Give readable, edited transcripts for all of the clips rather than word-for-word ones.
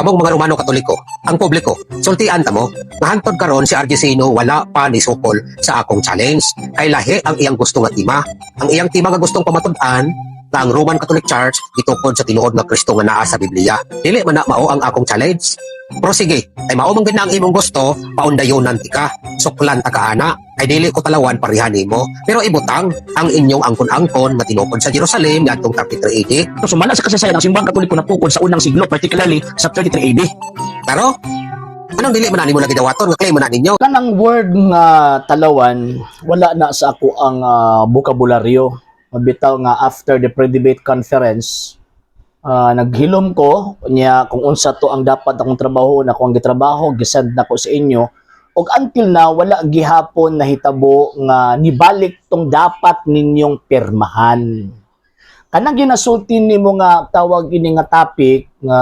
Kamong mga Romano Katoliko, ang publiko, sultian ta mo, nahantod karon si RJ Sino wala pa ni sukol sa akong challenge. Kay lahi ang iyang gusto nga tema. Ang iyang tema nga gustong pamatud-an nga ang Roman Catholic Church gitukod sa tinuod nga Kristo nga naa sa Biblia. Dili man na mao ang akong challenge. Pero sige, ay mao man gid na ang imong gusto, paundayonan ti ka. Suklan ta kaana, ay dili ko talawan parihan nimo. Pero ibutang ang inyong angkon-angkon matinukod sa Jerusalem ngadtong 33 AD. So, sumala sa kasaysayan ng simbang katoliko na tukod sa unang siglo, particularly sa 33 AD. Pero anong dili man na nimo lagi dawaton nga claim man na ninyo? Kanang word nga talawan, wala na sa ako ang bokabularyo. Mabitaw nga after the pre-debate conference, naghilom ko niya kung unsa to ang dapat akong trabaho na kung ang gitrabaho gisend na ko sa inyo, ug until na wala gihapon nahitabo nga nibalik tong dapat ninyong pirmahan. Kanang ginasulti nimo nga tawag ini nga topic nga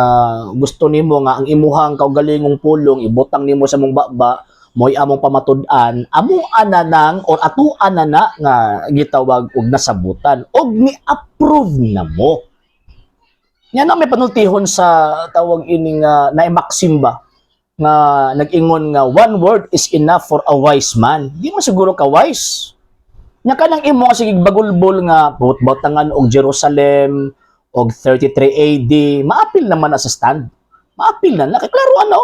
gusto nimo nga ang imuhang kaugalingong pulong ibutang nimo sa mong baba mo'y among pamatud-an, among ananang or atuan na nga gitawag og nasabutan og ni-approve na mo. Yan ang may panultihon sa tawag ini nga naimaksim ba nga nag-ingon nga one word is enough for a wise man. Di mo siguro ka wise. Nya kanang imo nga sige bagulbol nga bautangan og Jerusalem og 33 AD, maapil naman na sa stand. Maapil na, nakiklaro ano?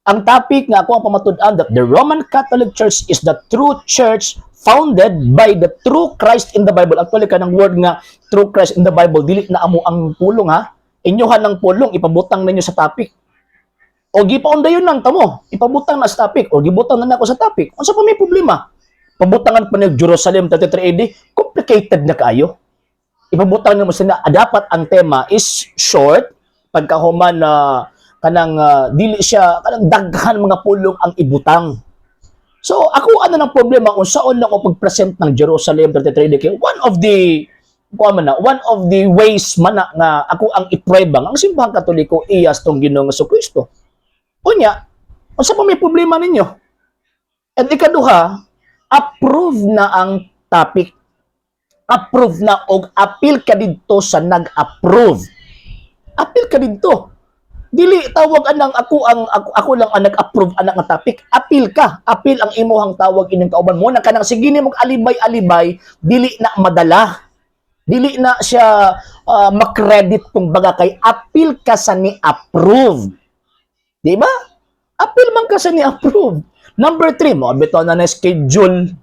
Ang topic nga ako ang pamatud-an that the Roman Catholic Church is the true church founded by the true Christ in the Bible. Actually, kanang word nga true Christ in the Bible, dili na amo ang pulong ha. Inyuhan ng pulong, ipabutang ninyo sa topic. O gipaundayon lang tamo, ipabutang na sa topic. O gibutang na ako sa topic. Unsa pa may problema? Pabutangan pa ni Jerusalem 33 AD, complicated na kayo. Ipabutang na mo sila, dapat ang tema is short, pagkahuman na kanang dili siya kanang daghan mga pulong ang ibutang. So ako ano ng problema kung saan lang ako pag-present ng Jerusalem 33 kay one of the ways man nga ako ang ipribang ang simbahang Katoliko iyas tong Ginoong Jesucristo. Unya, unsa pa may problema ninyo? And ikaduha, approve na ang topic. Approve na og appeal ka didto sa nag-approve. Appeal ka didto. Dili tawag anang ako lang ang nag-approve anak nga topic. Appeal ka. Appeal ang imuhang tawag ining kauban mo na kanang sige nimong alibay-alibay, dili na madala. Dili na siya makredit kung baga kay appeal ka sa ni approve. Di ba? Appeal man ka sa ni approve. Number 3 mo, bitaw na schedule.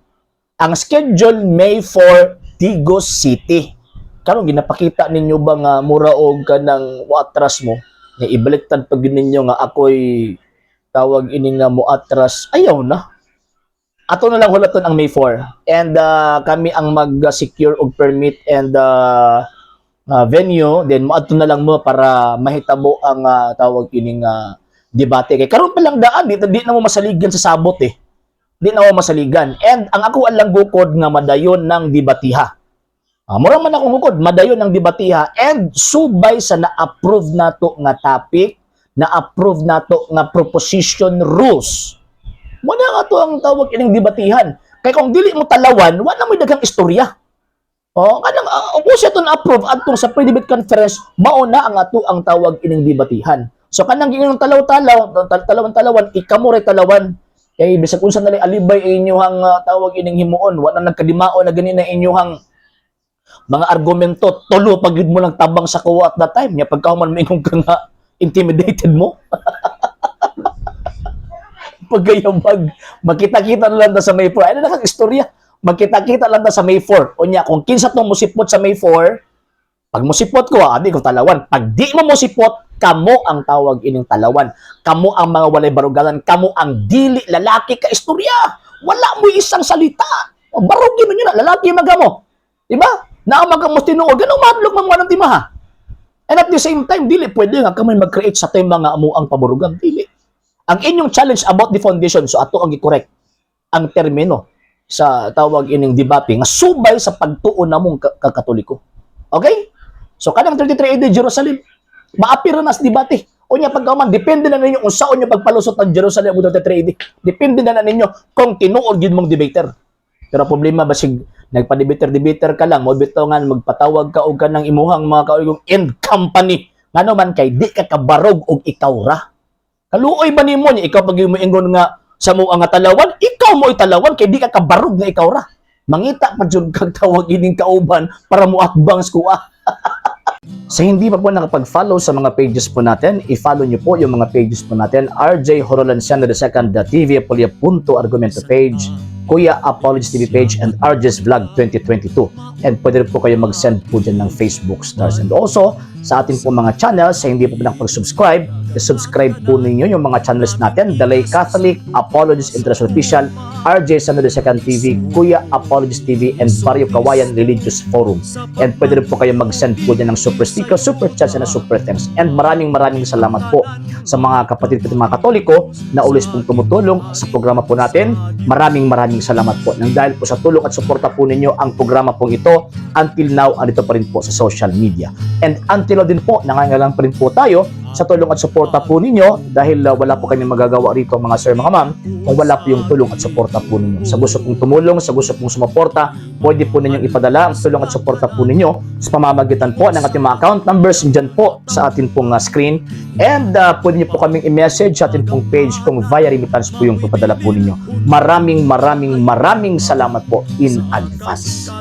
Ang schedule May 4 Tigos City. Karon ginapakita ninyo ba nga mura og kanang watras mo? Nga ibaliktad pag ninyo nga ako'y tawag ini nga mo atras, ayaw na. Ato na lang hulaton ang May 4. And kami ang mag-secure og permit and venue. Then ato na lang mo para mahitabo ang tawag ini nga debate. Kay karon pa lang daan, di na mo masaligan sa sabot eh. Di na mo masaligan. And ang ako lang gukod nga madayon ng debatiha. Murang man akong hukod, madayon ang debatiha and subay sa na-approve nato nga topic, na-approve nato nga proposition rules. Wala nga to ang tawag ining debatihan. Kaya kung dili mo talawan, wala mo daghang istorya. Kanang kung siya to na-approve atong sa pre-debate conference, mauna ang ato ang tawag ining debatihan. So kanang gingon talawan, ikamo ray talawan. Kay bisag unsa na alibay inyong tawag ining himuon, wala nagkadimao na gani na inyong mga argumento, tulo pag mo lang tabang sa kuwa at that time. Nga pagkahuman mo ingong ka nga, intimidated mo. Pagkayabag, makita-kita na lang na sa May 4. Ano na kang istorya? Makita-kita lang na sa May 4. O niya, kung kinsa itong musipot sa May 4, pag musipot ko, di ko talawan. Pag di mo musipot, kamo ang tawag ining talawan. Kamo ang mga walay barugalan. Kamo ang dili lalaki ka istorya. Wala mo isang salita. Barugin mo nyo na, lalaki magamo. Diba? Naamagang mo tinuod, ganun madlog mga ng timaha. And at the same time, dili pwede nga kami mag-create sa tema nga amo ang paburugan. Dili. Ang inyong challenge about the foundation, so ato ang i-correct ang termino sa tawag ining debate nga subay sa pagtuon namong katoliko. Okay? So kanang 33 AD Jerusalem, maapira na sa debate. O niya pagkauman, depende na ninyo kung saan nyo pagpalusot ng Jerusalem o 33 AD. Depende na ninyo kung tinuod yun mong debater. Pero problema basig nagpa-debater ka lang, mo bitongan magpatawag ka og kanang imuhang mga kaugong end company Ngano man kay di ka kabarog og ikaw ra. Kaluoy ba nimo niya ikaw pag mo ingon nga sa mo nga talawan, ikaw mo italawan kay di ka kabarog nga ikaw ra. Mangita pa jud kag tawag ining kauban para mo akbang skuha. Sa hindi pa po nakapag-follow sa mga pages po natin, i-follow nyo po yung mga pages po natin, RJ Horolanciano II TV Apolia Punto Argumento page, Kuya Apologies TV page, and RJ's Vlog 2022. And pwede rin po kayo mag-send po dyan ng Facebook stars. And also, sa ating po mga channels, sa hindi po nakapag-subscribe, subscribe po ninyo yung mga channels natin, Dalay Catholic, Apologies International Official, RJ Sano II TV, Kuya Apologies TV, and Barrio Kawayan Religious Forum. And pwede rin po kayo mag-send po dyan ng super sticker, super chats, and super thanks. And maraming salamat po sa mga kapatid ko mga Katoliko na always pong tumutulong sa programa po natin. Maraming salamat po. Nang dahil po sa tulong at suporta po ninyo, ang programa pong ito, until now, andito pa rin po sa social media. And until now din po, nangangailangan pa rin po tayo sa tulong at suporta po ninyo dahil wala po kami magagawa rito mga sir, mga ma'am, kung wala po yung tulong at suporta po ninyo. Sa gusto pong tumulong, sa gusto pong sumuporta, pwede po ninyong ipadala ang tulong at suporta po ninyo sa pamamagitan po ng ating mga account numbers dyan po sa ating pong screen. And pwede nyo po kaming i-message sa ating pong page kung via remittance po yung ipadala po ninyo. Maraming salamat po in advance.